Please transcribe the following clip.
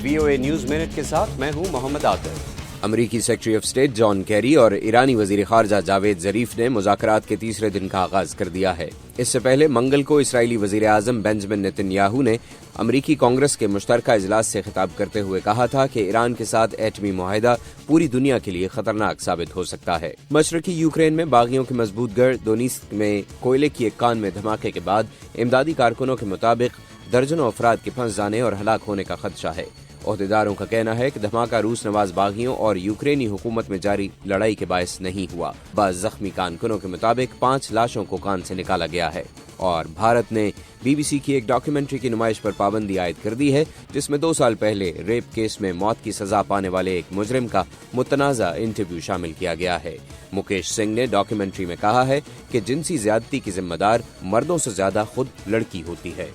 VOA news minute کے ساتھ میں ہوں محمد عاطف۔ امریکی secretary of state John Kerry اور ایرانی وزیر خارجہ جاوید ظریف نے مذاکرات کے تیسرے دن کا آغاز کر دیا ہے۔ اس سے پہلے منگل کو اسرائیلی وزیر اعظم بنجمن نیتن یاہو نے امریکی کانگریس کے مشترکہ اجلاس سے خطاب کرتے ہوئے کہا تھا کہ ایران کے ساتھ ایٹمی معاہدہ پوری دنیا کے لیے خطرناک ثابت ہو سکتا ہے۔ مشرقی یوکرین میں باغیوں کے مضبوط گڑھ دونیتسک میں کوئلے کی ایک کان میں دھماکے کے بعد امدادی کارکنوں کے مطابق درجنوں افراد کے پھنس جانے اور ہلاک ہونے کا خدشہ ہے۔ عہدیداروں کا کہنا ہے کہ دھماکہ روس نواز باغیوں اور یوکرینی حکومت میں جاری لڑائی کے باعث نہیں ہوا۔ بعض زخمی کارکنوں کے مطابق 5 لاشوں کو کان سے نکالا گیا ہے۔ اور بھارت نے BBC کی ایک ڈاکیومنٹری کی نمائش پر پابندی عائد کر دی ہے، جس میں 2 سال پہلے ریپ کیس میں موت کی سزا پانے والے ایک مجرم کا متنازع انٹرویو شامل کیا گیا ہے۔ مکیش سنگھ نے ڈاکیومنٹری میں کہا ہے کہ جنسی زیادتی کی ذمہ دار مردوں سے زیادہ خود لڑکی ہوتی ہے۔